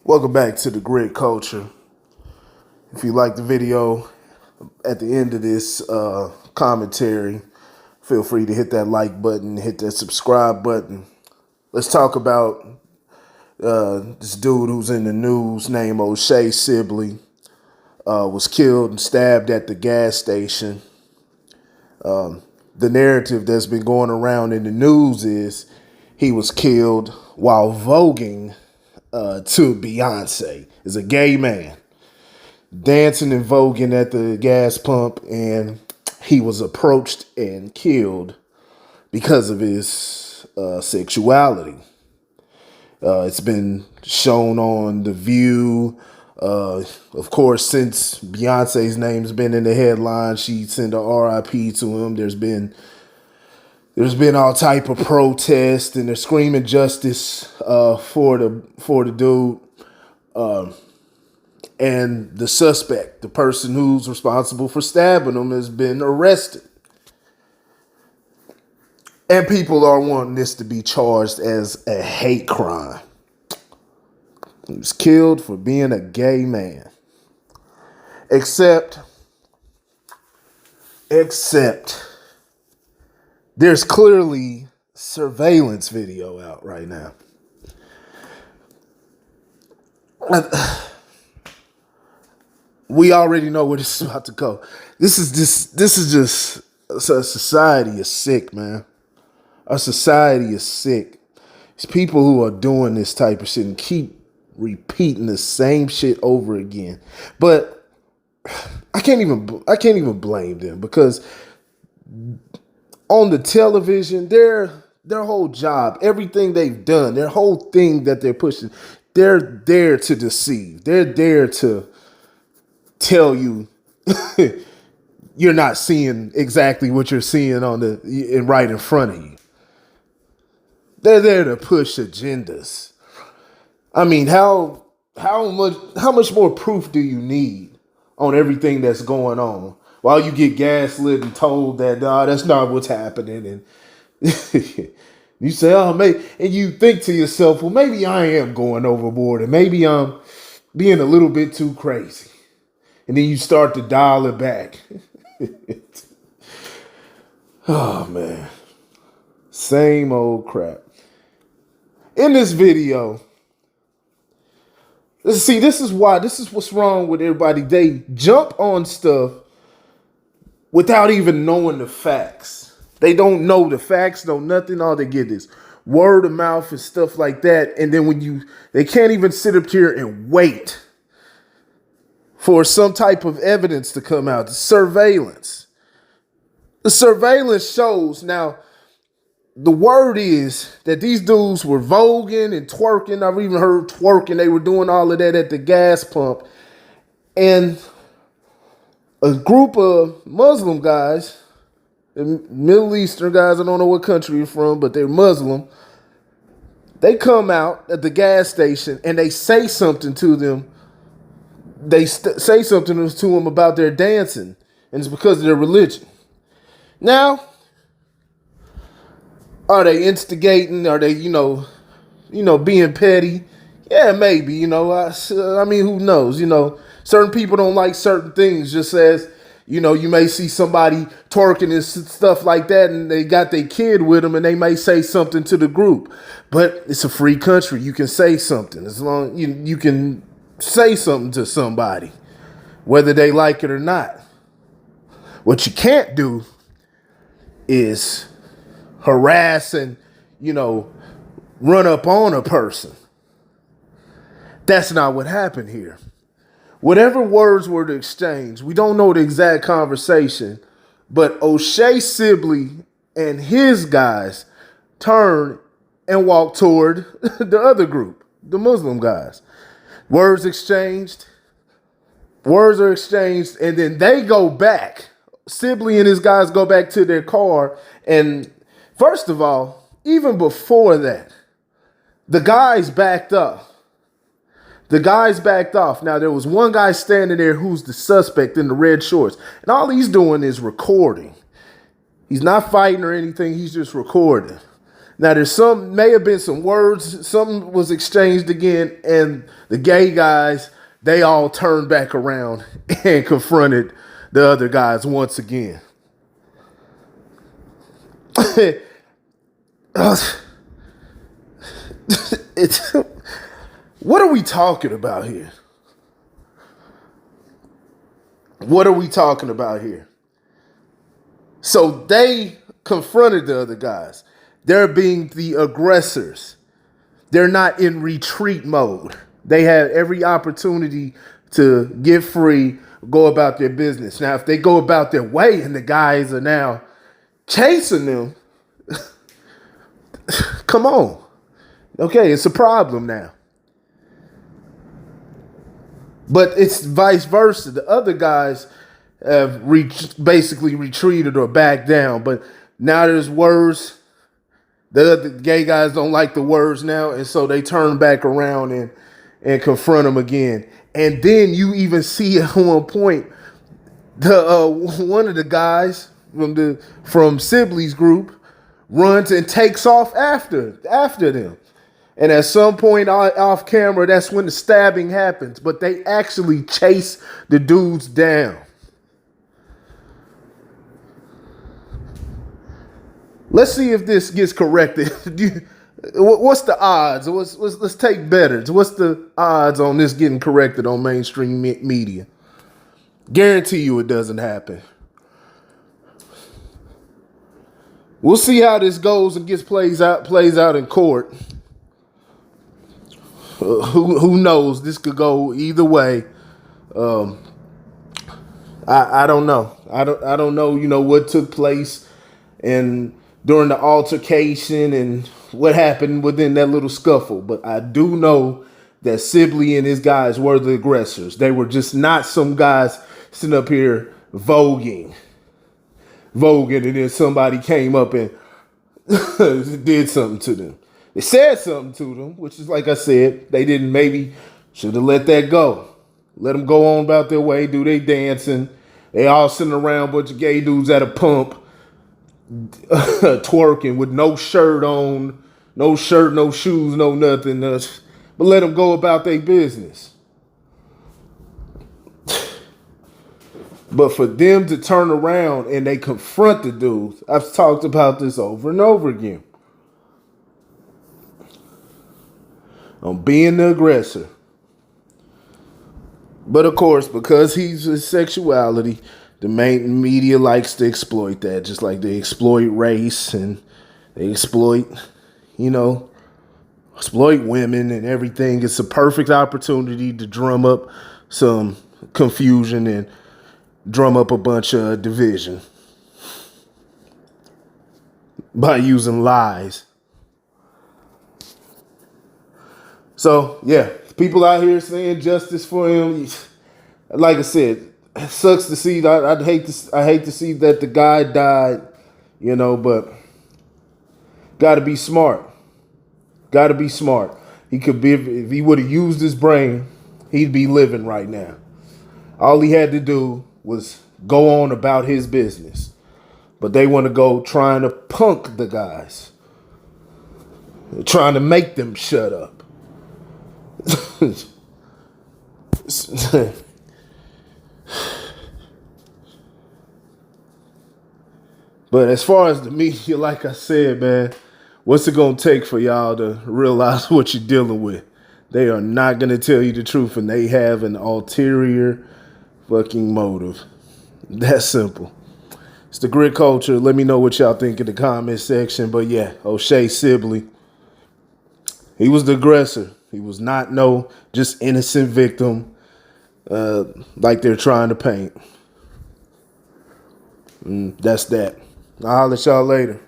Welcome back to the Grid Culture. If you like the video, at the end of this commentary, feel free to hit that like button, hit that subscribe button. Let's talk about this dude who's in the news named O'Shea Sibley. Was killed and stabbed at the gas station. The narrative that's been going around in the news is he was killed while voguing to Beyonce. Is a gay man dancing and voguing at the gas pump, and he was approached and killed because of his sexuality. It's been shown on The View. Of course, since Beyonce's name's been in the headline, she sent a RIP to him. There's been all type of protest, and they're screaming justice for the dude. And the suspect, the person who's responsible for stabbing him, has been arrested. And people are wanting this to be charged as a hate crime. He was killed for being a gay man. Except there's clearly surveillance video out right now. We already know where this is about to go. This is just society is sick, man. Our society is sick. It's people who are doing this type of shit and keep repeating the same shit over again. But I can't even blame them, because on the television, their whole job, everything they've done, their whole thing that they're pushing, they're there to deceive. They're there to tell you you're not seeing exactly what you're seeing right in front of you. They're there to push agendas. I mean, how much more proof do you need on everything that's going on while you get gaslit and told that that's not what's happening? And you say, oh, maybe, and you think to yourself, well, maybe I am going overboard, and maybe I'm being a little bit too crazy. And then you start to dial it back. Oh, man. Same old crap. In this video, this is what's wrong with everybody. They jump on stuff without even knowing the facts. They don't know the facts, know nothing. All they get is word of mouth and stuff like that. And then they can't even sit up here and wait for some type of evidence to come out. The surveillance shows. Now, the word is that these dudes were voguing and twerking. I've even heard twerking. They were doing all of that at the gas pump. And a group of Muslim guys, Middle Eastern guys, I don't know what country you're from, but they're Muslim. They come out at the gas station and they say something to them. They say something to them about their dancing, and it's because of their religion. Now, are they instigating? Are they, being petty? Yeah, maybe. I mean, who knows? Certain people don't like certain things. Just as you may see somebody twerking and stuff like that, and they got their kid with them, and they may say something to the group. But it's a free country. You can say something as long you can say something to somebody, whether they like it or not. What you can't do is harass and, run up on a person. That's not what happened here. Whatever words were to exchange, we don't know the exact conversation, but O'Shea Sibley and his guys turned and walked toward the other group, the Muslim guys. Words are exchanged, and then they go back. Sibley and his guys go back to their car, and first of all, even before that, the guys backed up. Now, there was one guy standing there who's the suspect in the red shorts, and all he's doing is recording. He's not fighting or anything, he's just recording. Now there's may have been some words, something was exchanged again, and the gay guys, they all turned back around and confronted the other guys once again. It's what are we talking about here? What are we talking about here? So they confronted the other guys. They're being the aggressors. They're not in retreat mode. They had every opportunity to get free, go about their business. Now, if they go about their way and the guys are now chasing them, come on. Okay, it's a problem now. But it's vice versa. The other guys have basically retreated or backed down. But now there's words. The gay guys don't like the words now, and so they turn back around and confront them again. And then you even see at one point the one of the guys from Sibley's group runs and takes off after them. And at some point off camera, that's when the stabbing happens. But they actually chase the dudes down. Let's see if this gets corrected. What's the odds? Let's take betters. What's the odds on this getting corrected on mainstream media? Guarantee you it doesn't happen. We'll see how this goes and plays out in court. Who knows? This could go either way. I don't know. I don't know. What took place and during the altercation and what happened within that little scuffle. But I do know that Sibley and his guys were the aggressors. They were just not some guys sitting up here voguing, and then somebody came up and did something to them. They said something to them, which is like I said, they should have let that go. Let them go on about their way, do their dancing. They all sitting around, bunch of gay dudes at a pump, twerking with no shirt on, no shirt, no shoes, no nothing. But let them go about their business. But for them to turn around and they confront the dudes, I've talked about this over and over again. On being the aggressor. But of course, because he's his sexuality, the main media likes to exploit that, just like they exploit race and they exploit women and everything. It's a perfect opportunity to drum up some confusion and drum up a bunch of division by using lies. So, yeah, people out here saying justice for him. Like I said, it sucks to see. I hate to see that the guy died, but got to be smart. Got to be smart. He could be, if he would have used his brain, he'd be living right now. All he had to do was go on about his business. But they want to go trying to punk the guys. Trying to make them shut up. But as far as the media, like I said, man, what's it going to take for y'all to realize what you're dealing with? They are not going to tell you the truth, and they have an ulterior fucking motive. That simple. It's the grit culture. Let me know what y'all think in the comment section. But yeah, O'Shea Sibley, he was the aggressor. He was not just innocent victim like they're trying to paint. That's that. I'll holler at y'all later.